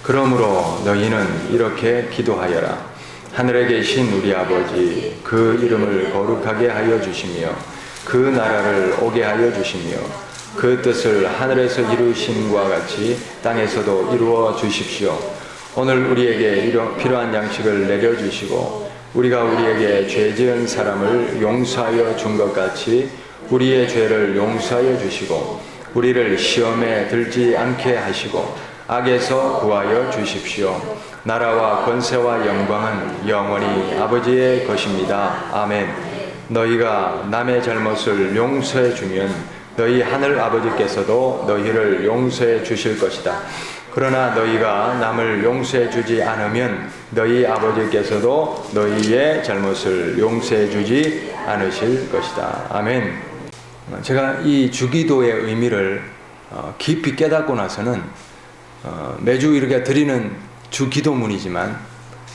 그러므로 너희는 이렇게 기도하여라. 하늘에 계신 우리 아버지, 그 이름을 거룩하게 하여 주시며 그 나라를 오게 하여 주시며 그 뜻을 하늘에서 이루심과 같이 땅에서도 이루어 주십시오. 오늘 우리에게 필요한 양식을 내려주시고 우리가 우리에게 죄 지은 사람을 용서하여 준 것 같이 우리의 죄를 용서하여 주시고 우리를 시험에 들지 않게 하시고 악에서 구하여 주십시오. 나라와 권세와 영광은 영원히 아버지의 것입니다. 아멘. 너희가 남의 잘못을 용서해 주면 너희 하늘 아버지께서도 너희를 용서해 주실 것이다. 그러나 너희가 남을 용서해 주지 않으면 너희 아버지께서도 너희의 잘못을 용서해 주지 않으실 것이다. 아멘. 제가 이 주기도의 의미를 깊이 깨닫고 나서는 매주 이렇게 드리는 주기도문이지만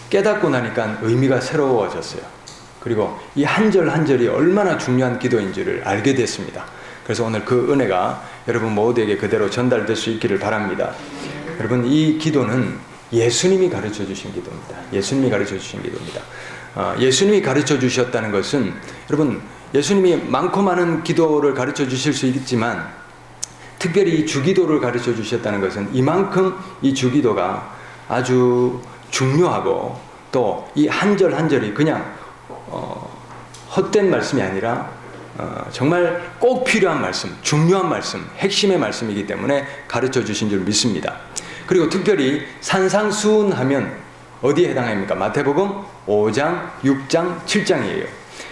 깨닫고 나니까 의미가 새로워졌어요. 그리고 이 한 절 한 절이 얼마나 중요한 기도인지를 알게 됐습니다. 그래서 오늘 그 은혜가 여러분 모두에게 그대로 전달될 수 있기를 바랍니다. 여러분, 이 기도는 예수님이 가르쳐 주신 기도입니다. 예수님이 가르쳐 주신 기도입니다. 예수님이 가르쳐 주셨다는 것은, 여러분, 예수님이 많고 많은 기도를 가르쳐 주실 수 있지만 특별히 이 주기도를 가르쳐 주셨다는 것은 이만큼 이 주기도가 아주 중요하고 또 이 한 절 한 절이 그냥 헛된 말씀이 아니라 정말 꼭 필요한 말씀, 중요한 말씀, 핵심의 말씀이기 때문에 가르쳐 주신 줄 믿습니다. 그리고 특별히 산상수훈하면 어디에 해당합니까? 마태복음 5장, 6장, 7장이에요.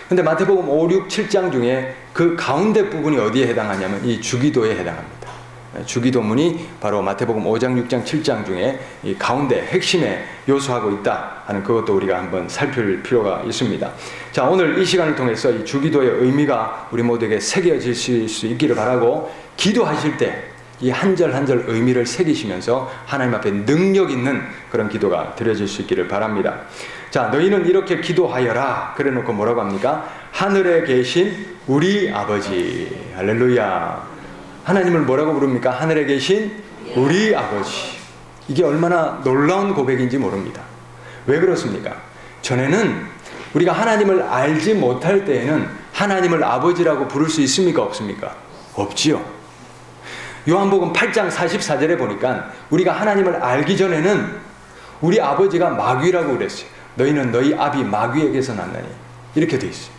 근데 마태복음 5, 6, 7장 중에 그 가운데 부분이 어디에 해당하냐면 이 주기도에 해당합니다. 주기도문이 바로 마태복음 5장, 6장, 7장 중에 이 가운데 핵심에 요소하고 있다 하는 그것도 우리가 한번 살필 필요가 있습니다. 자, 오늘 이 시간을 통해서 이 주기도의 의미가 우리 모두에게 새겨질 수 있기를 바라고, 기도하실 때 이 한 절 한 절 의미를 새기시면서 하나님 앞에 능력 있는 그런 기도가 드려질 수 있기를 바랍니다. 자, 너희는 이렇게 기도하여라. 그래 놓고 뭐라고 합니까? 하늘에 계신 우리 아버지. 할렐루야. 하나님을 뭐라고 부릅니까? 하늘에 계신 우리 아버지. 이게 얼마나 놀라운 고백인지 모릅니다. 왜 그렇습니까? 전에는 우리가 하나님을 알지 못할 때에는 하나님을 아버지라고 부를 수 있습니까? 없습니까? 없지요. 요한복음 8장 44절에 보니까 우리가 하나님을 알기 전에는 우리 아버지가 마귀라고 그랬어요. 너희는 너희 아비 마귀에게서 났나니. 이렇게 돼 있어요.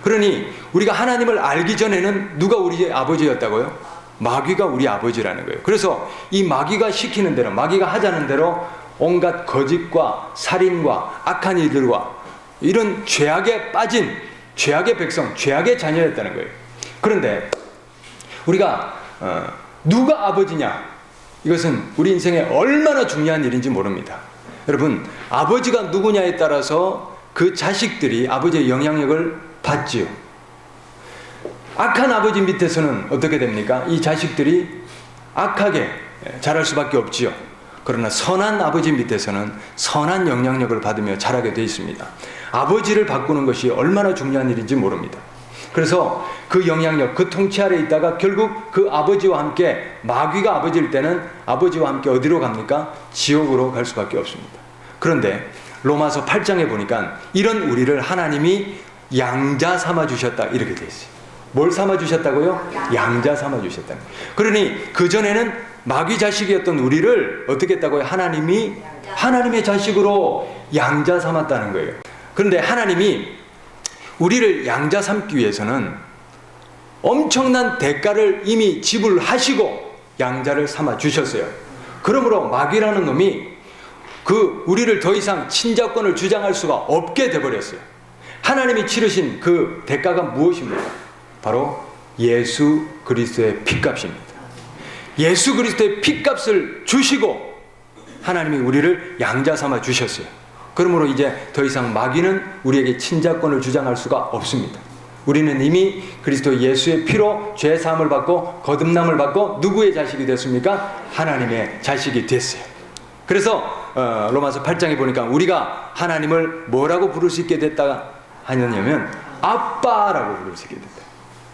그러니 우리가 하나님을 알기 전에는 누가 우리 아버지였다고요? 마귀가 우리 아버지라는 거예요. 그래서 이 마귀가 시키는 대로, 마귀가 하자는 대로 온갖 거짓과 살인과 악한 일들과 이런 죄악에 빠진 죄악의 백성, 죄악의 자녀였다는 거예요. 그런데 우리가 누가 아버지냐? 이것은 우리 인생에 얼마나 중요한 일인지 모릅니다. 여러분, 아버지가 누구냐에 따라서 그 자식들이 아버지의 영향력을 받지요. 악한 아버지 밑에서는 어떻게 됩니까? 이 자식들이 악하게 자랄 수밖에 없지요. 그러나 선한 아버지 밑에서는 선한 영향력을 받으며 자라게 되어 있습니다. 아버지를 바꾸는 것이 얼마나 중요한 일인지 모릅니다. 그래서 그 영향력, 그 통치 아래 있다가 결국 그 아버지와 함께, 마귀가 아버지일 때는 아버지와 함께 어디로 갑니까? 지옥으로 갈 수밖에 없습니다. 그런데 로마서 8장에 보니까 이런 우리를 하나님이 양자 삼아 주셨다 이렇게 되어 있어요. 뭘 삼아 주셨다고요? 양자 삼아 주셨다. 그러니 그전에는 마귀 자식이었던 우리를 어떻게 했다고요? 하나님이 하나님의 자식으로 양자 삼았다는 거예요. 그런데 하나님이 우리를 양자 삼기 위해서는 엄청난 대가를 이미 지불하시고 양자를 삼아 주셨어요. 그러므로 마귀라는 놈이 우리를 더 이상 친자권을 주장할 수가 없게 돼버렸어요. 하나님이 치르신 그 대가가 무엇입니까? 바로 예수 그리스도의 핏값입니다. 예수 그리스도의 핏값을 주시고 하나님이 우리를 양자 삼아 주셨어요. 그러므로 이제 더 이상 마귀는 우리에게 친자권을 주장할 수가 없습니다. 우리는 이미 그리스도 예수의 피로 죄 사함을 받고 거듭남을 받고 누구의 자식이 됐습니까? 하나님의 자식이 됐어요. 그래서 로마서 8장에 보니까 우리가 하나님을 뭐라고 부를 수 있게 됐다 하냐면 아빠라고 부를 수 있게 됐다.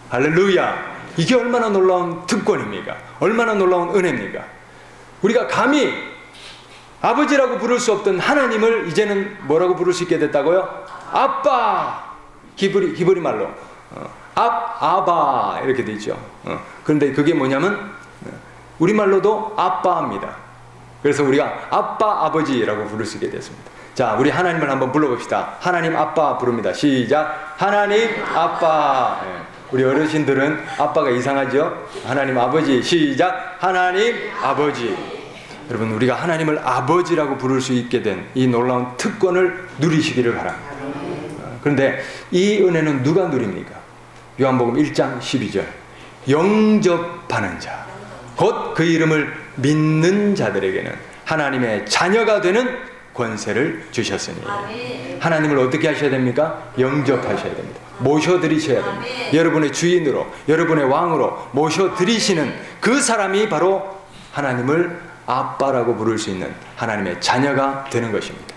할렐루야. 이게 얼마나 놀라운 특권입니까? 얼마나 놀라운 은혜입니까? 우리가 감히 아버지라고 부를 수 없던 하나님을 이제는 뭐라고 부를 수 있게 됐다고요? 아빠. 히브리 말로 아바 이렇게 돼 있죠. 그런데 그게 뭐냐면 우리말로도 아빠입니다. 그래서 우리가 아빠 아버지라고 부를 수 있게 됐습니다. 자, 우리 하나님을 한번 불러봅시다. 하나님 아빠 부릅니다. 시작. 하나님 아빠. 우리 어르신들은 아빠가 이상하죠? 하나님 아버지. 시작. 하나님 아버지. 여러분, 우리가 하나님을 아버지라고 부를 수 있게 된 이 놀라운 특권을 누리시기를 바랍니다. 그런데 이 은혜는 누가 누립니까? 요한복음 1장 12절. 영접하는 자, 곧 그 이름을 믿는 자들에게는 하나님의 자녀가 되는 권세를 주셨으니. 하나님을 어떻게 하셔야 됩니까? 영접하셔야 됩니다. 모셔드리셔야 됩니다. 여러분의 주인으로, 여러분의 왕으로 모셔드리시는 그 사람이 바로 하나님을 아빠라고 부를 수 있는 하나님의 자녀가 되는 것입니다.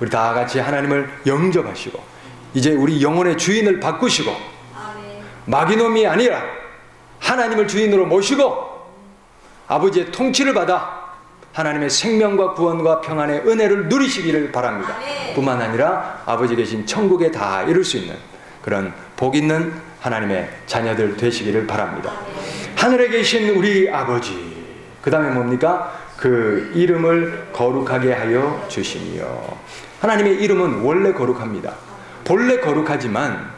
우리 다 같이 하나님을 영접하시고 이제 우리 영혼의 주인을 바꾸시고 마귀놈이 아니라 하나님을 주인으로 모시고 아버지의 통치를 받아 하나님의 생명과 구원과 평안의 은혜를 누리시기를 바랍니다. 뿐만 아니라 아버지 계신 천국에 다 이룰 수 있는 그런 복 있는 하나님의 자녀들 되시기를 바랍니다. 하늘에 계신 우리 아버지, 그 다음에 뭡니까? 그 이름을 거룩하게 하여 주시며. 하나님의 이름은 원래 거룩합니다. 본래 거룩하지만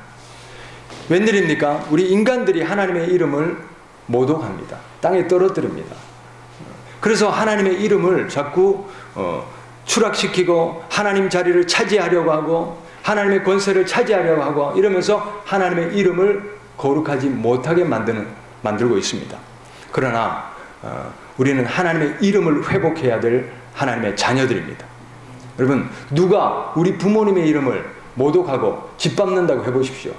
웬일입니까? 우리 인간들이 하나님의 이름을 모독합니다. 땅에 떨어뜨립니다. 그래서 하나님의 이름을 자꾸 추락시키고 하나님 자리를 차지하려고 하고 하나님의 권세를 차지하려고 하고 이러면서 하나님의 이름을 거룩하지 못하게 만들고 있습니다. 그러나 우리는 하나님의 이름을 회복해야 될 하나님의 자녀들입니다. 여러분, 누가 우리 부모님의 이름을 모독하고 짓밟는다고 해보십시오.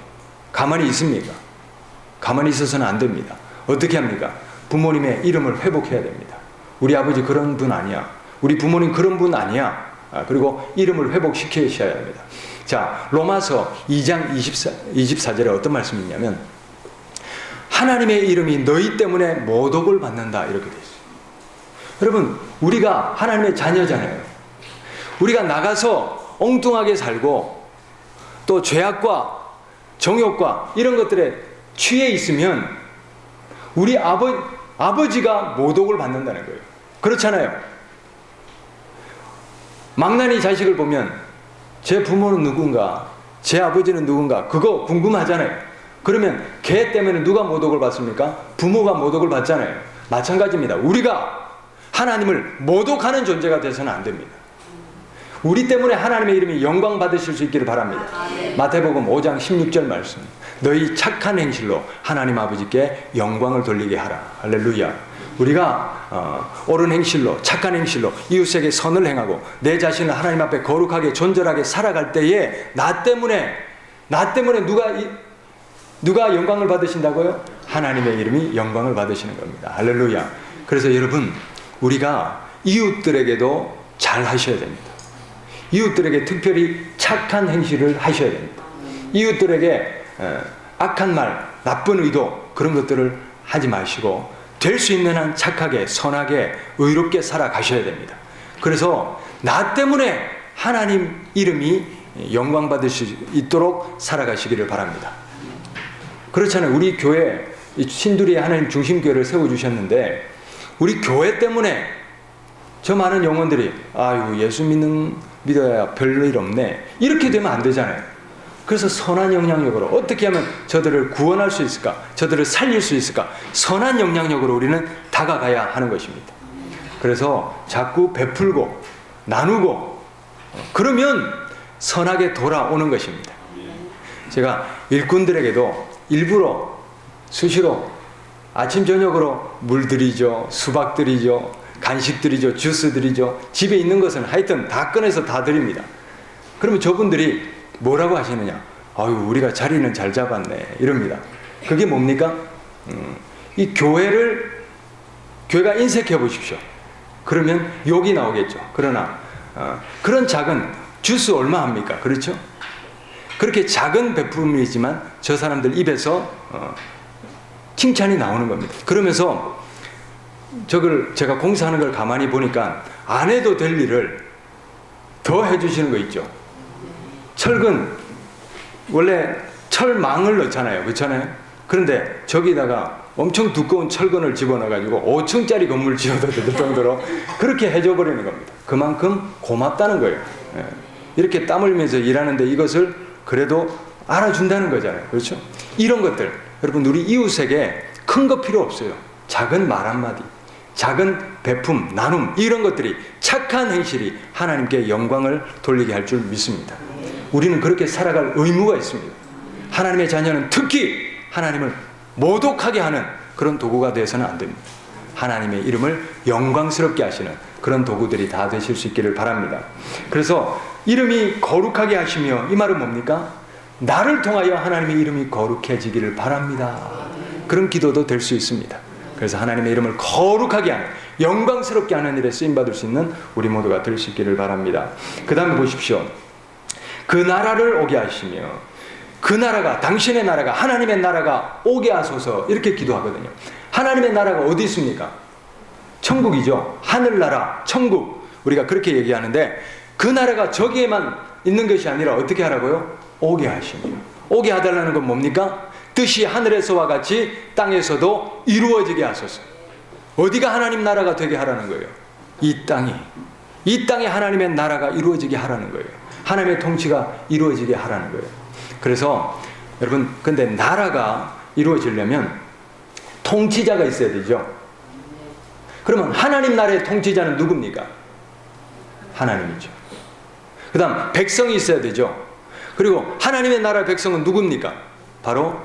가만히 있습니까? 가만히 있어서는 안 됩니다. 어떻게 합니까? 부모님의 이름을 회복해야 됩니다. 우리 아버지 그런 분 아니야. 우리 부모님 그런 분 아니야. 그리고 이름을 회복시키셔야 합니다. 자, 로마서 2장 24절에 어떤 말씀이 있냐면 하나님의 이름이 너희 때문에 모독을 받는다 이렇게 되어 있어요. 여러분, 우리가 하나님의 자녀잖아요. 우리가 나가서 엉뚱하게 살고 또 죄악과 정욕과 이런 것들에 취해 있으면 우리 아버지가 모독을 받는다는 거예요. 그렇잖아요. 망나니 자식을 보면 제 부모는 누군가, 제 아버지는 누군가, 그거 궁금하잖아요. 그러면 걔 때문에 누가 모독을 받습니까? 부모가 모독을 받잖아요. 마찬가지입니다. 우리가 하나님을 모독하는 존재가 돼서는 안 됩니다. 우리 때문에 하나님의 이름이 영광 받으실 수 있기를 바랍니다. 마태복음 5장 16절 말씀. 너희 착한 행실로 하나님 아버지께 영광을 돌리게 하라. 할렐루야. 우리가 옳은 행실로, 착한 행실로 이웃에게 선을 행하고 내 자신을 하나님 앞에 거룩하게 존절하게 살아갈 때에 나 때문에 누가 영광을 받으신다고요? 하나님의 이름이 영광을 받으시는 겁니다. 할렐루야. 그래서 여러분, 우리가 이웃들에게도 잘 하셔야 됩니다. 이웃들에게 특별히 착한 행실을 하셔야 됩니다. 이웃들에게 악한 말, 나쁜 의도 그런 것들을 하지 마시고 될 수 있는 한 착하게, 선하게, 의롭게 살아가셔야 됩니다. 그래서 나 때문에 하나님 이름이 영광 받을 수 있도록 살아가시기를 바랍니다. 그렇잖아요. 우리 교회 신두리의 하나님 중심교회를 세워주셨는데 우리 교회 때문에 저 많은 영혼들이 아유 예수 믿어야 별일 없네 이렇게 되면 안 되잖아요. 그래서 선한 영향력으로 어떻게 하면 저들을 구원할 수 있을까, 저들을 살릴 수 있을까, 선한 영향력으로 우리는 다가가야 하는 것입니다. 그래서 자꾸 베풀고 나누고 그러면 선하게 돌아오는 것입니다. 제가 일꾼들에게도 일부러 수시로 아침 저녁으로 물 드리죠, 수박 드리죠, 간식 드리죠, 주스 드리죠. 집에 있는 것은 하여튼 다 꺼내서 다 드립니다. 그러면 저분들이 뭐라고 하시느냐? 아유, 우리가 자리는 잘 잡았네. 이럽니다. 그게 뭡니까? 이 교회가 인색해 보십시오. 그러면 욕이 나오겠죠. 그러나, 그런 작은 주스 얼마 합니까? 그렇죠? 그렇게 작은 베풀음이지만 저 사람들 입에서 칭찬이 나오는 겁니다. 그러면서 제가 공사하는 걸 가만히 보니까 안 해도 될 일을 더 해주시는 거 있죠. 철근, 원래 철망을 넣잖아요. 그렇잖아요. 그런데 저기다가 엄청 두꺼운 철근을 집어넣어가지고 5층짜리 건물 지어도 될 정도로 그렇게 해줘버리는 겁니다. 그만큼 고맙다는 거예요. 이렇게 땀 흘리면서 일하는데 이것을 그래도 알아준다는 거잖아요. 그렇죠? 이런 것들, 여러분, 우리 이웃에게 큰 거 필요 없어요. 작은 말 한마디, 작은 베품, 나눔, 이런 것들이, 착한 행실이 하나님께 영광을 돌리게 할 줄 믿습니다. 우리는 그렇게 살아갈 의무가 있습니다. 하나님의 자녀는 특히 하나님을 모독하게 하는 그런 도구가 되어서는 안 됩니다. 하나님의 이름을 영광스럽게 하시는 그런 도구들이 다 되실 수 있기를 바랍니다. 그래서 이름이 거룩하게 하시며, 이 말은 뭡니까? 나를 통하여 하나님의 이름이 거룩해지기를 바랍니다. 그런 기도도 될 수 있습니다. 그래서 하나님의 이름을 거룩하게 하는, 영광스럽게 하는 일에 쓰임받을 수 있는 우리 모두가 될 수 있기를 바랍니다. 그 다음에 보십시오. 그 나라를 오게 하시며, 그 나라가, 당신의 나라가, 하나님의 나라가 오게 하소서, 이렇게 기도하거든요. 하나님의 나라가 어디 있습니까? 천국이죠. 하늘나라, 천국. 우리가 그렇게 얘기하는데, 그 나라가 저기에만 있는 것이 아니라 어떻게 하라고요? 오게 하시며. 오게 하달라는 건 뭡니까? 뜻이 하늘에서와 같이 땅에서도 이루어지게 하소서. 어디가 하나님 나라가 되게 하라는 거예요? 이 땅에 하나님의 나라가 이루어지게 하라는 거예요. 하나님의 통치가 이루어지게 하라는 거예요. 그래서 여러분, 근데 나라가 이루어지려면 통치자가 있어야 되죠. 그러면 하나님 나라의 통치자는 누굽니까? 하나님이죠. 그 다음 백성이 있어야 되죠. 그리고 하나님의 나라의 백성은 누굽니까? 바로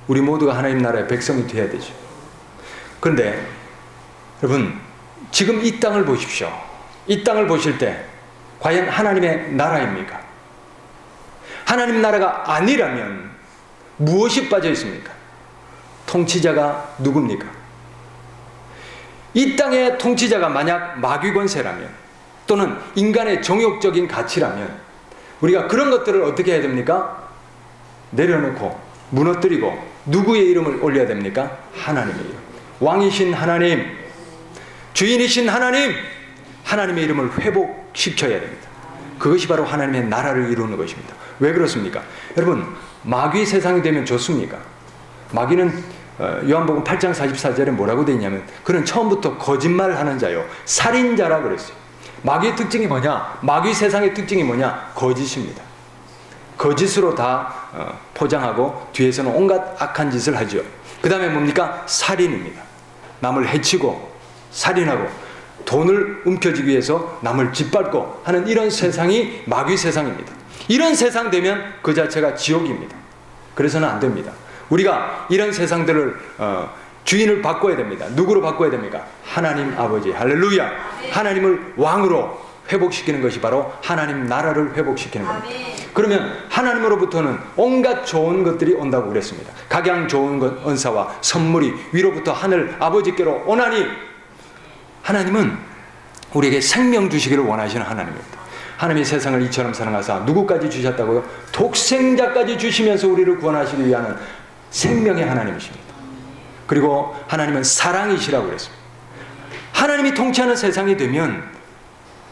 우리 모두가 하나님 나라의 백성이 되어야 되죠. 그런데 여러분, 지금 이 땅을 보십시오. 이 땅을 보실 때 과연 하나님의 나라입니까? 하나님 나라가 아니라면 무엇이 빠져 있습니까? 통치자가 누굽니까? 이 땅의 통치자가 만약 마귀 권세라면, 또는 인간의 정욕적인 가치라면, 우리가 그런 것들을 어떻게 해야 됩니까? 내려놓고 무너뜨리고 누구의 이름을 올려야 됩니까? 하나님의 이름. 왕이신 하나님, 주인이신 하나님, 하나님의 이름을 회복시켜야 됩니다. 그것이 바로 하나님의 나라를 이루는 것입니다. 왜 그렇습니까? 여러분, 마귀 세상이 되면 좋습니까? 마귀는 요한복음 8장 44절에 뭐라고 되어 있냐면, 그는 처음부터 거짓말을 하는 자요, 살인자라 그랬어요. 마귀의 특징이 뭐냐? 마귀 세상의 특징이 뭐냐? 거짓입니다. 거짓으로 다 포장하고 뒤에서는 온갖 악한 짓을 하죠. 그 다음에 뭡니까? 살인입니다. 남을 해치고 살인하고 돈을 움켜쥐기 위해서 남을 짓밟고 하는 이런 세상이 마귀 세상입니다. 이런 세상 되면 그 자체가 지옥입니다. 그래서는 안 됩니다. 우리가 이런 세상들을 주인을 바꿔야 됩니다. 누구로 바꿔야 됩니까? 하나님 아버지, 할렐루야. 하나님을 왕으로 회복시키는 것이 바로 하나님 나라를 회복시키는 겁니다. 그러면 하나님으로부터는 온갖 좋은 것들이 온다고 그랬습니다. 각양 좋은 것, 은사와 선물이 위로부터 하늘 아버지께로 오나니, 하나님은 우리에게 생명 주시기를 원하시는 하나님입니다. 하나님이 세상을 이처럼 사랑하사 누구까지 주셨다고요? 독생자까지 주시면서 우리를 구원하시기 위한 생명의 하나님이십니다. 그리고 하나님은 사랑이시라고 그랬습니다. 하나님이 통치하는 세상이 되면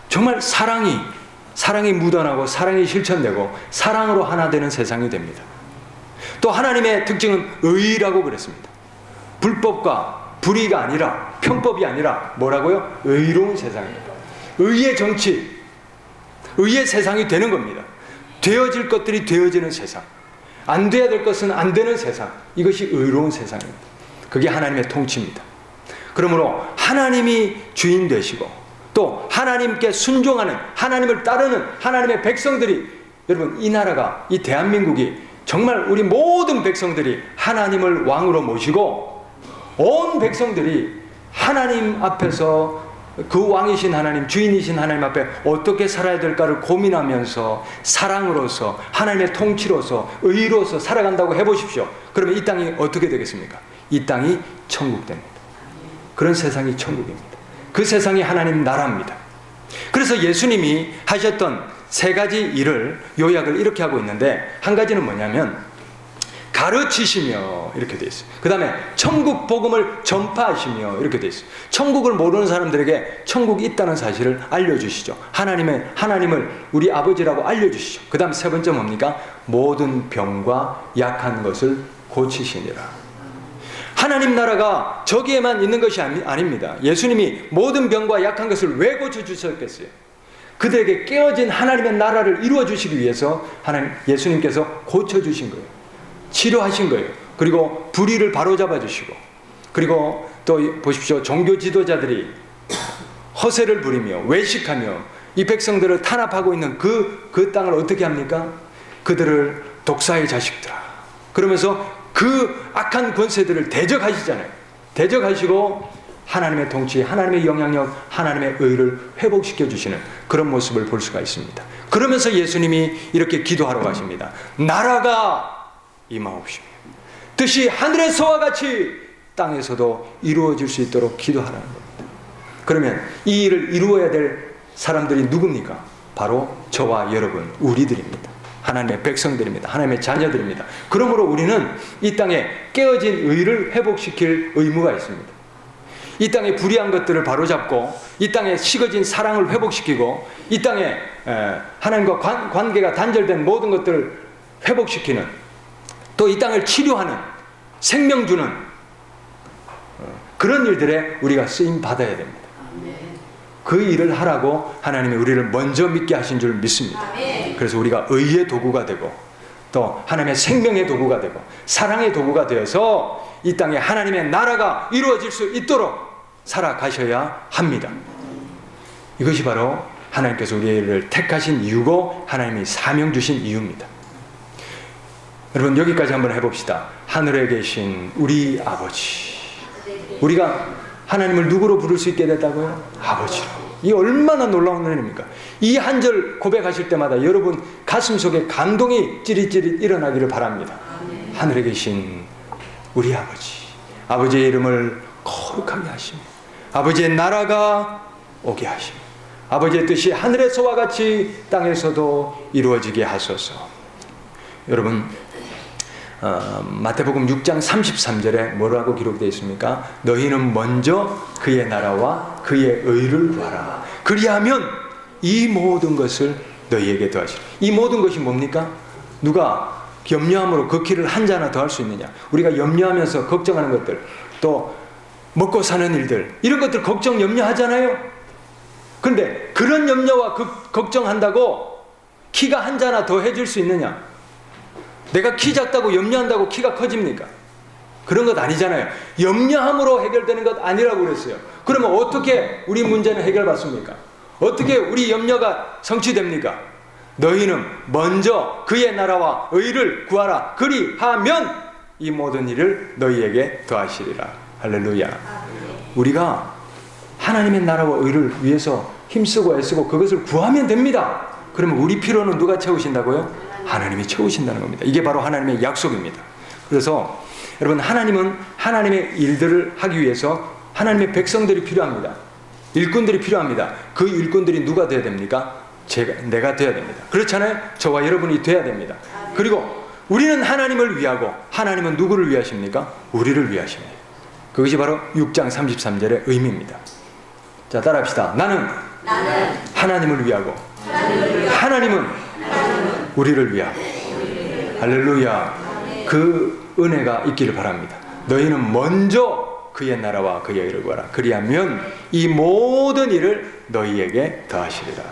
정말 사랑이 묻어나고 사랑이 실천되고 사랑으로 하나 되는 세상이 됩니다. 또 하나님의 특징은 의라고 그랬습니다. 불법과 불의가 아니라, 편법이 아니라 뭐라고요? 의로운 세상입니다. 의의 정치, 의의 세상이 되는 겁니다. 되어질 것들이 되어지는 세상, 안 돼야 될 것은 안 되는 세상, 이것이 의로운 세상입니다. 그게 하나님의 통치입니다. 그러므로 하나님이 주인 되시고 또 하나님께 순종하는, 하나님을 따르는 하나님의 백성들이, 여러분, 이 나라가, 이 대한민국이 정말 우리 모든 백성들이 하나님을 왕으로 모시고 온 백성들이 하나님 앞에서 그 왕이신 하나님, 주인이신 하나님 앞에 어떻게 살아야 될까를 고민하면서 사랑으로서, 하나님의 통치로서, 의로서 살아간다고 해보십시오. 그러면 이 땅이 어떻게 되겠습니까? 이 땅이 천국 됩니다. 그런 세상이 천국입니다. 그 세상이 하나님 나라입니다. 그래서 예수님이 하셨던 세 가지 일을 요약을 이렇게 하고 있는데, 한 가지는 뭐냐면 가르치시며 이렇게 되어 있어요. 그 다음에 천국 복음을 전파하시며 이렇게 되어 있어요. 천국을 모르는 사람들에게 천국이 있다는 사실을 알려주시죠. 하나님을 우리 아버지라고 알려주시죠. 그 다음 세 번째 뭡니까? 모든 병과 약한 것을 고치시니라. 하나님 나라가 저기에만 있는 것이 아닙니다. 예수님이 모든 병과 약한 것을 왜 고쳐주셨겠어요? 그들에게 깨어진 하나님의 나라를 이루어주시기 위해서 예수님께서 고쳐주신 거예요. 치료하신 거예요. 그리고 불의를 바로잡아 주시고, 그리고 또 보십시오. 종교 지도자들이 허세를 부리며 외식하며 이 백성들을 탄압하고 있는 그 땅을 어떻게 합니까? 그들을 독사의 자식들아, 그러면서 그 악한 권세들을 대적하시잖아요. 대적하시고 하나님의 통치, 하나님의 영향력, 하나님의 의를 회복시켜 주시는 그런 모습을 볼 수가 있습니다. 그러면서 예수님이 이렇게 기도하러 가십니다. 나라가 임하옵시며 뜻이 하늘에서와 같이 땅에서도 이루어질 수 있도록 기도하라는 겁니다. 그러면 이 일을 이루어야 될 사람들이 누굽니까? 바로 저와 여러분, 우리들입니다. 하나님의 백성들입니다. 하나님의 자녀들입니다. 그러므로 우리는 이 땅에 깨어진 의를 회복시킬 의무가 있습니다. 이 땅에 불의한 것들을 바로잡고, 이 땅에 식어진 사랑을 회복시키고, 이 땅에 하나님과 관계가 단절된 모든 것들을 회복시키는, 또 이 땅을 치료하는, 생명 주는 그런 일들에 우리가 쓰임 받아야 됩니다. 그 일을 하라고 하나님이 우리를 먼저 믿게 하신 줄 믿습니다. 그래서 우리가 의의 도구가 되고, 또 하나님의 생명의 도구가 되고, 사랑의 도구가 되어서 이 땅에 하나님의 나라가 이루어질 수 있도록 살아가셔야 합니다. 이것이 바로 하나님께서 우리를 택하신 이유고 하나님이 사명 주신 이유입니다. 여러분, 여기까지 한번 해봅시다. 하늘에 계신 우리 아버지. 우리가 하나님을 누구로 부를 수 있게 됐다고요? 아버지로. 이 얼마나 놀라운 은혜입니까? 이 한 절 고백하실 때마다 여러분 가슴 속에 감동이 찌릿찌릿 일어나기를 바랍니다. 하늘에 계신 우리 아버지. 아버지의 이름을 거룩하게 하시며 아버지의 나라가 오게 하시며 아버지의 뜻이 하늘에서와 같이 땅에서도 이루어지게 하소서. 여러분, 마태복음 6장 33절에 뭐라고 기록되어 있습니까? 너희는 먼저 그의 나라와 그의 의를 구하라. 그리하면 이 모든 것을 너희에게 더하시라. 이 모든 것이 뭡니까? 누가 염려함으로 그 길을 한 자나 더 할 수 있느냐? 우리가 염려하면서 걱정하는 것들, 또 먹고 사는 일들, 이런 것들 걱정 염려하잖아요. 그런데 그런 염려와 걱정한다고 키가 한 자나 더 해줄 수 있느냐? 내가 키 작다고 염려한다고 키가 커집니까? 그런 것 아니잖아요. 염려함으로 해결되는 것 아니라고 그랬어요. 그러면 어떻게 우리 문제는 해결받습니까? 어떻게 우리 염려가 성취됩니까? 너희는 먼저 그의 나라와 의를 구하라. 그리하면 이 모든 일을 너희에게 더하시리라. 할렐루야. 우리가 하나님의 나라와 의를 위해서 힘쓰고 애쓰고 그것을 구하면 됩니다. 그러면 우리 필요는 누가 채우신다고요? 하나님이 채우신다는 겁니다. 이게 바로 하나님의 약속입니다. 그래서 여러분, 하나님은 하나님의 일들을 하기 위해서 하나님의 백성들이 필요합니다. 일꾼들이 필요합니다. 그 일꾼들이 누가 되어야 됩니까? 내가 되어야 됩니다. 그렇잖아요? 저와 여러분이 되어야 됩니다. 그리고 우리는 하나님을 위하고 하나님은 누구를 위하십니까? 우리를 위하십니다. 그것이 바로 6장 33절의 의미입니다. 자, 따라합시다. 나는 하나님을 위하고 하나님은 우리를 위하고. 할렐루야. 그 은혜가 있기를 바랍니다. 너희는 먼저 그의 나라와 그의 의를 구하라. 그리하면 이 모든 일을 너희에게 더하시리라.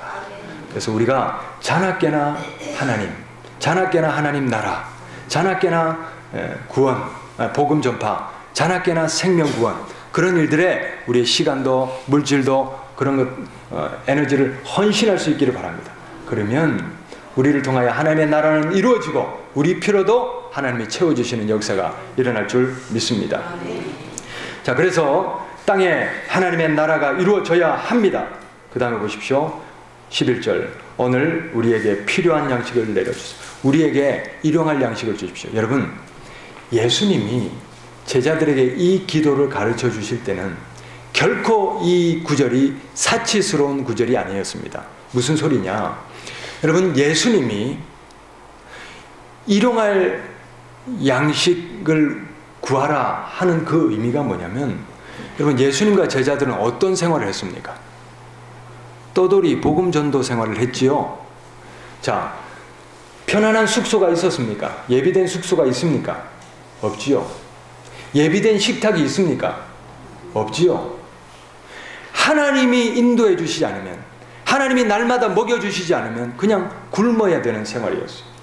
그래서 우리가 자나깨나 하나님, 자나깨나 하나님 나라, 자나깨나 구원, 복음 전파, 자나깨나 생명 구원, 그런 일들에 우리의 시간도 물질도 그런 것, 에너지를 헌신할 수 있기를 바랍니다. 그러면 우리를 통하여 하나님의 나라는 이루어지고 우리 필요도 하나님이 채워주시는 역사가 일어날 줄 믿습니다. 자, 그래서 땅에 하나님의 나라가 이루어져야 합니다. 그 다음에 보십시오. 11절. 오늘 우리에게 필요한 양식을 내려주세요. 우리에게 일용할 양식을 주십시오. 여러분, 예수님이 제자들에게 이 기도를 가르쳐 주실 때는 결코 이 구절이 사치스러운 구절이 아니었습니다. 무슨 소리냐? 여러분, 예수님이 일용할 양식을 구하라 하는 그 의미가 뭐냐면, 여러분, 예수님과 제자들은 어떤 생활을 했습니까? 떠돌이 복음 전도 생활을 했지요. 자, 편안한 숙소가 있었습니까? 예비된 숙소가 있습니까? 없지요. 예비된 식탁이 있습니까? 없지요. 하나님이 인도해 주시지 않으면, 하나님이 날마다 먹여주시지 않으면 그냥 굶어야 되는 생활이었어요.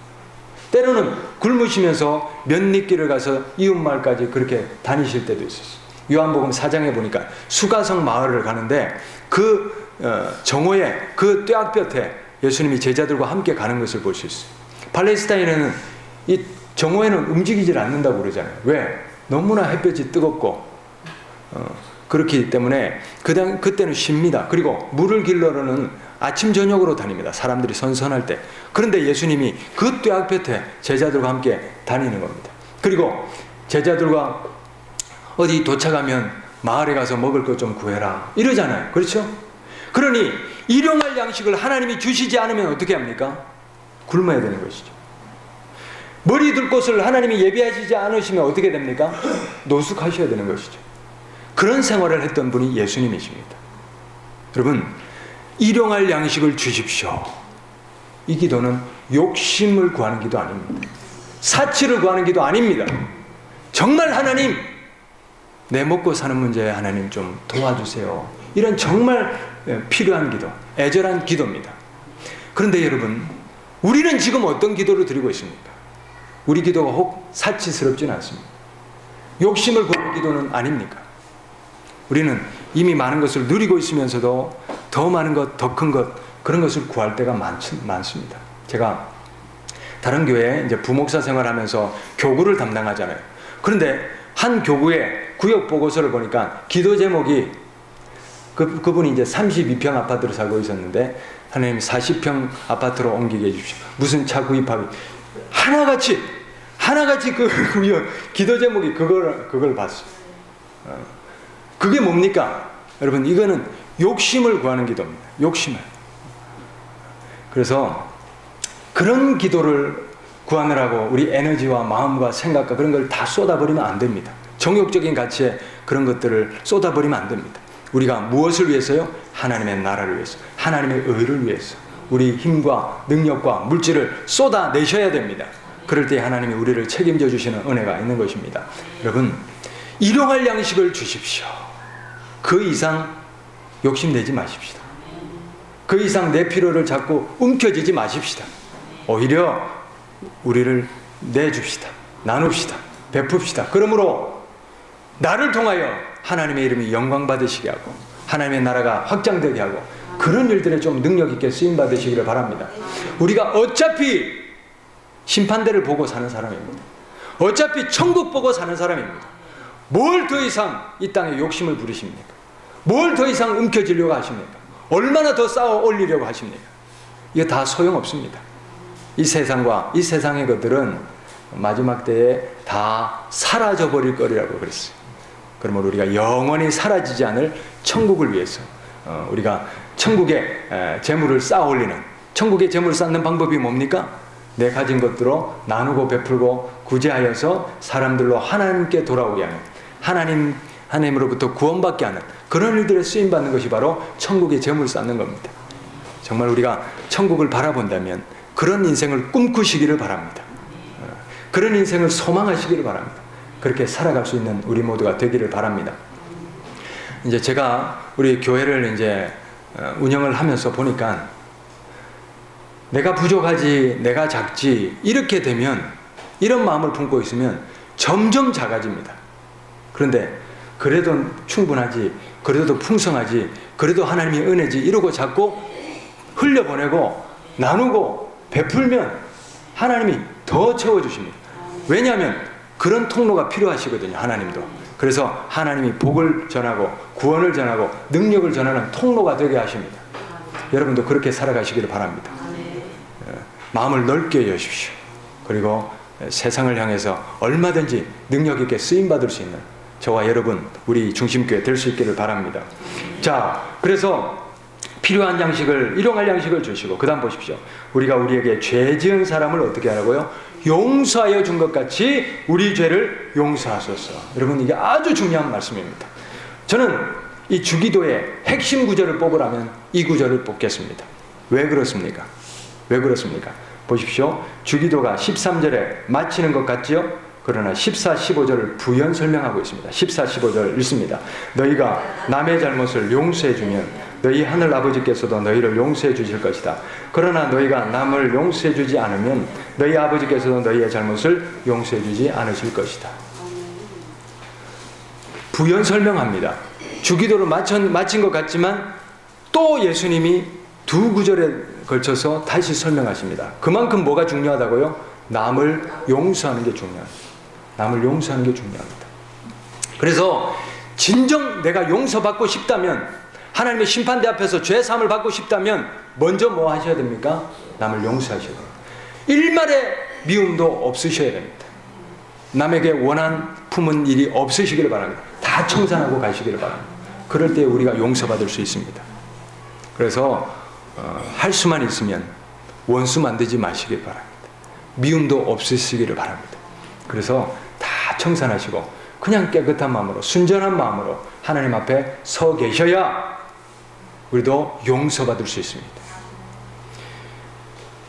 때로는 굶으시면서 몇리길을 가서 이웃마을까지 그렇게 다니실 때도 있었어요. 요한복음 4장에 보니까 수가성 마을을 가는데 그 정오에 그 뙤약볕에 예수님이 제자들과 함께 가는 것을 볼 수 있어요. 팔레스타인에는 이 정오에는 움직이질 않는다고 그러잖아요. 왜? 너무나 햇볕이 뜨겁고 그렇기 때문에 그때는 쉽니다. 그리고 물을 길러러는 아침 저녁으로 다닙니다. 사람들이 선선할 때. 그런데 예수님이 그 뙤약볕에 제자들과 함께 다니는 겁니다. 그리고 제자들과 어디 도착하면 마을에 가서 먹을 것 좀 구해라 이러잖아요. 그렇죠? 그러니 일용할 양식을 하나님이 주시지 않으면 어떻게 합니까? 굶어야 되는 것이죠. 머리 둘 곳을 하나님이 예비하시지 않으시면 어떻게 됩니까? 노숙하셔야 되는 것이죠. 그런 생활을 했던 분이 예수님이십니다. 여러분, 일용할 양식을 주십시오. 이 기도는 욕심을 구하는 기도 아닙니다. 사치를 구하는 기도 아닙니다. 정말 하나님, 내 먹고 사는 문제에 하나님 좀 도와주세요. 이런 정말 필요한 기도, 애절한 기도입니다. 그런데 여러분, 우리는 지금 어떤 기도를 드리고 있습니까? 우리 기도가 혹 사치스럽지는 않습니다. 욕심을 구하는 기도는 아닙니까? 우리는 이미 많은 것을 누리고 있으면서도 더 많은 것, 더 큰 것, 그런 것을 구할 때가 많습니다. 제가 다른 교회에 이제 부목사 생활하면서 교구를 담당하잖아요. 그런데 한 교구의 구역 보고서를 보니까 기도 제목이 그분이 이제 32평 아파트로 살고 있었는데 하나님 40평 아파트로 옮기게 해주십시오. 무슨 차 구입하기. 하나같이 그 기도 제목이 그걸 봤어요. 그게 뭡니까? 여러분, 이거는 욕심을 구하는 기도입니다. 욕심을. 그래서 그런 기도를 구하느라고 우리 에너지와 마음과 생각과 그런 걸 다 쏟아버리면 안 됩니다. 정욕적인 가치에 그런 것들을 쏟아버리면 안 됩니다. 우리가 무엇을 위해서요? 하나님의 나라를 위해서, 하나님의 의를 위해서 우리 힘과 능력과 물질을 쏟아내셔야 됩니다. 그럴 때 하나님이 우리를 책임져 주시는 은혜가 있는 것입니다. 여러분, 일용할 양식을 주십시오. 그 이상 욕심내지 마십시다. 그 이상 내 필요를 자꾸 움켜쥐지 마십시다. 오히려 우리를 내줍시다. 나눕시다. 베풉시다. 그러므로 나를 통하여 하나님의 이름이 영광 받으시게 하고 하나님의 나라가 확장되게 하고 그런 일들에 좀 능력 있게 쓰임 받으시기를 바랍니다. 우리가 어차피 심판대를 보고 사는 사람입니다. 어차피 천국 보고 사는 사람입니다. 뭘 더 이상 이 땅에 욕심을 부리십니까? 뭘 더 이상 움켜쥐려고 하십니까? 얼마나 더 쌓아 올리려고 하십니까? 이거 다 소용없습니다. 이 세상과 이 세상의 것들은 마지막 때에 다 사라져버릴 거리라고 그랬어요. 그러므로 우리가 영원히 사라지지 않을 천국을 위해서 우리가 천국의 재물을 쌓아 올리는, 천국의 재물을 쌓는 방법이 뭡니까? 내 가진 것들로 나누고 베풀고 구제하여서 사람들로 하나님께 돌아오게 하는, 하나님으로부터 구원받게 하는 그런 일들에 쓰임받는 것이 바로 천국의 재물을 쌓는 겁니다. 정말 우리가 천국을 바라본다면 그런 인생을 꿈꾸시기를 바랍니다. 그런 인생을 소망하시기를 바랍니다. 그렇게 살아갈 수 있는 우리 모두가 되기를 바랍니다. 이제 제가 우리 교회를 이제 운영을 하면서 보니까 내가 부족하지, 내가 작지, 이렇게 되면, 이런 마음을 품고 있으면 점점 작아집니다. 그런데 그래도 충분하지, 그래도 풍성하지, 그래도 하나님의 은혜지, 이러고 자꾸 흘려보내고 나누고 베풀면 하나님이 더 채워주십니다. 왜냐하면 그런 통로가 필요하시거든요. 하나님도. 그래서 하나님이 복을 전하고 구원을 전하고 능력을 전하는 통로가 되게 하십니다. 여러분도 그렇게 살아가시기를 바랍니다. 마음을 넓게 여십시오. 그리고 세상을 향해서 얼마든지 능력 있게 쓰임받을 수 있는 저와 여러분, 우리 중심교회 될 수 있기를 바랍니다. 자, 그래서 필요한 양식을, 일용할 양식을 주시고, 그 다음 보십시오. 우리가 우리에게 죄 지은 사람을 어떻게 하라고요? 용서하여 준 것 같이 우리 죄를 용서하소서. 여러분, 이게 아주 중요한 말씀입니다. 저는 이 주기도의 핵심 구절을 뽑으라면 이 구절을 뽑겠습니다. 왜 그렇습니까? 왜 그렇습니까? 보십시오. 주기도가 13절에 마치는 것 같지요? 그러나 14, 15절을 부연 설명하고 있습니다. 14, 15절 읽습니다. 너희가 남의 잘못을 용서해주면 너희 하늘 아버지께서도 너희를 용서해 주실 것이다. 그러나 너희가 남을 용서해 주지 않으면 너희 아버지께서도 너희의 잘못을 용서해 주지 않으실 것이다. 부연 설명합니다. 주기도를 마친 것 같지만 또 예수님이 두 구절에 걸쳐서 다시 설명하십니다. 그만큼 뭐가 중요하다고요? 남을 용서하는 게 중요합니다. 남을 용서하는 게 중요합니다. 그래서 진정 내가 용서받고 싶다면, 하나님의 심판대 앞에서 죄사함을 받고 싶다면 먼저 뭐 하셔야 됩니까? 남을 용서하셔야 됩니다. 일말의 미움도 없으셔야 됩니다. 남에게 원한 품은 일이 없으시기를 바랍니다. 다 청산하고 가시기를 바랍니다. 그럴 때 우리가 용서받을 수 있습니다. 그래서 할 수만 있으면 원수 만들지 마시길 바랍니다. 미움도 없으시기를 바랍니다. 그래서 다 청산하시고 그냥 깨끗한 마음으로, 순전한 마음으로 하나님 앞에 서 계셔야 우리도 용서받을 수 있습니다.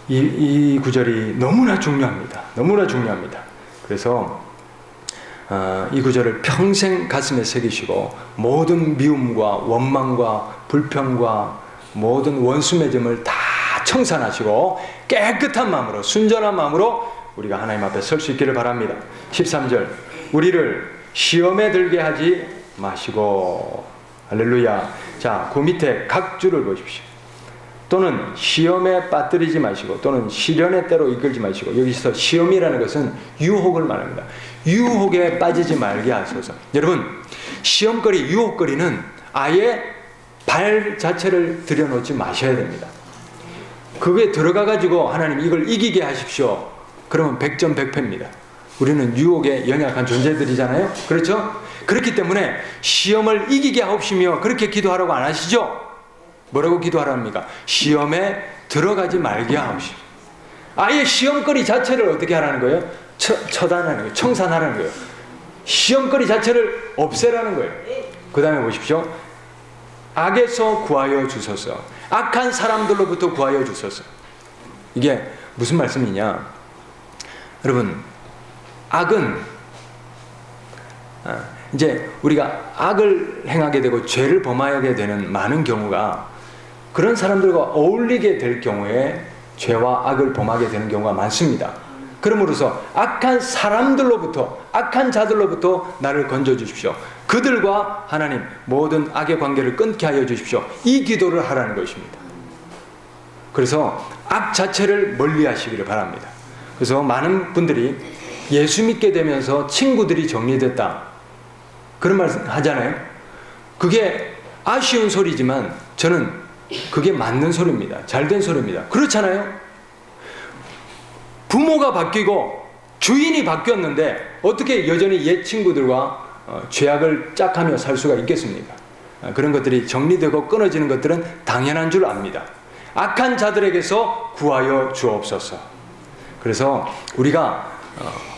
이 구절이 너무나 중요합니다. 너무나 중요합니다. 그래서 이 구절을 평생 가슴에 새기시고 모든 미움과 원망과 불평과 모든 원수 맺음을 다 청산하시고 깨끗한 마음으로, 순전한 마음으로 우리가 하나님 앞에 설 수 있기를 바랍니다. 13절, 우리를 시험에 들게 하지 마시고. 할렐루야. 자, 그 밑에 각 줄을 보십시오. 또는 시험에 빠뜨리지 마시고, 또는 시련의 때로 이끌지 마시고. 여기서 시험이라는 것은 유혹을 말합니다. 유혹에 빠지지 말게 하소서. 여러분, 시험거리, 유혹거리는 아예 발 자체를 들여놓지 마셔야 됩니다. 그게 들어가가지고 하나님 이걸 이기게 하십시오. 그러면 100점 100패입니다. 우리는 유혹에 연약한 존재들이잖아요. 그렇죠? 그렇기 때문에 시험을 이기게 하옵시며 그렇게 기도하라고 안 하시죠? 뭐라고 기도하랍니까? 시험에 들어가지 말게 하옵시며. 아예 시험거리 자체를 어떻게 하라는 거예요? 처단하는 거예요. 청산하라는 거예요. 시험거리 자체를 없애라는 거예요. 그 다음에 보십시오. 악에서 구하여 주소서. 악한 사람들로부터 구하여 주소서. 이게 무슨 말씀이냐? 여러분, 악은 이제 우리가 악을 행하게 되고 죄를 범하게 되는 많은 경우가 그런 사람들과 어울리게 될 경우에 죄와 악을 범하게 되는 경우가 많습니다. 그러므로서 악한 사람들로부터, 악한 자들로부터 나를 건져 주십시오. 그들과 하나님 모든 악의 관계를 끊게 하여 주십시오. 이 기도를 하라는 것입니다. 그래서 악 자체를 멀리 하시기를 바랍니다. 그래서 많은 분들이 예수 믿게 되면서 친구들이 정리됐다, 그런 말씀 하잖아요. 그게 아쉬운 소리지만 저는 그게 맞는 소리입니다. 잘된 소리입니다. 그렇잖아요. 부모가 바뀌고 주인이 바뀌었는데 어떻게 여전히 옛 친구들과 죄악을 짝하며 살 수가 있겠습니까? 그런 것들이 정리되고 끊어지는 것들은 당연한 줄 압니다. 악한 자들에게서 구하여 주옵소서. 그래서 우리가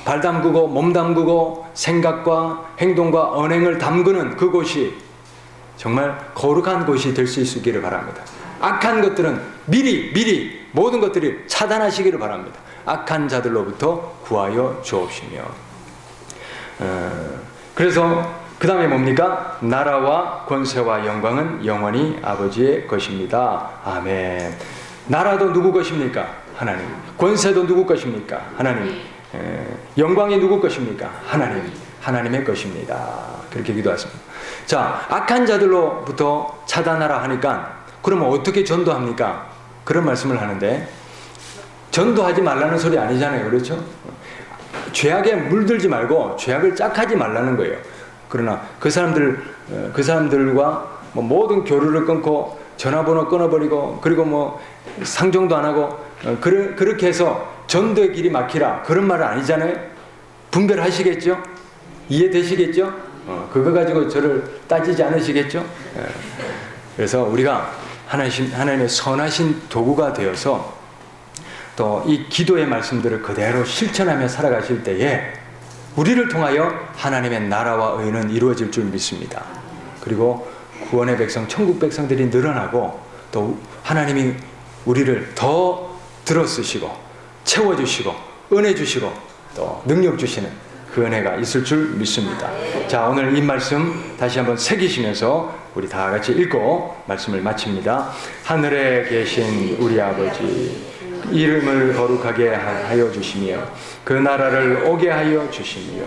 발 담그고 몸 담그고 생각과 행동과 언행을 담그는 그곳이 정말 거룩한 곳이 될 수 있기를 바랍니다. 악한 것들은 미리 모든 것들이 차단하시기를 바랍니다. 악한 자들로부터 구하여 주옵시며. 그래서 그 다음에 뭡니까? 나라와 권세와 영광은 영원히 아버지의 것입니다. 아멘. 나라도 누구 것입니까? 하나님. 권세도 누구 것입니까? 하나님. 영광이 누구 것입니까? 하나님. 하나님의 것입니다. 그렇게 기도하십니다. 자, 악한 자들로부터 차단하라 하니까 그러면 어떻게 전도합니까? 그런 말씀을 하는데, 전도하지 말라는 소리 아니잖아요. 그렇죠? 죄악에 물들지 말고 죄악을 짝하지 말라는 거예요. 그러나 그 사람들과 모든 교류를 끊고 전화번호 끊어버리고, 그리고 상종도 안 하고, 그렇게 해서 전도의 길이 막히라, 그런 말은 아니잖아요. 분별하시겠죠? 이해되시겠죠? 그거 가지고 저를 따지지 않으시겠죠? 그래서 우리가 하나님의 선하신 도구가 되어서 또 이 기도의 말씀들을 그대로 실천하며 살아가실 때에 우리를 통하여 하나님의 나라와 의는 이루어질 줄 믿습니다. 그리고 구원의 백성, 천국 백성들이 늘어나고 또 하나님이 우리를 더 들어쓰시고 채워주시고 은혜 주시고 또 능력 주시는 그 은혜가 있을 줄 믿습니다. 자, 오늘 이 말씀 다시 한번 새기시면서 우리 다 같이 읽고 말씀을 마칩니다. 하늘에 계신 우리 아버지, 이름을 거룩하게 하여 주시며 그 나라를 오게 하여 주시며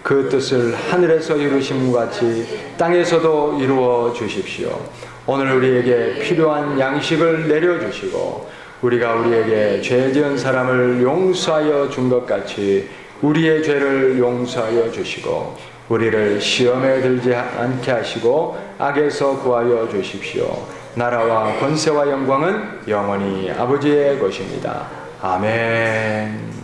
그 뜻을 하늘에서 이루신 것 같이 땅에서도 이루어 주십시오. 오늘 우리에게 필요한 양식을 내려주시고 우리가 우리에게 죄 지은 사람을 용서하여 준 것 같이 우리의 죄를 용서하여 주시고 우리를 시험에 들지 않게 하시고 악에서 구하여 주십시오. 나라와 권세와 영광은 영원히 아버지의 것입니다. 아멘.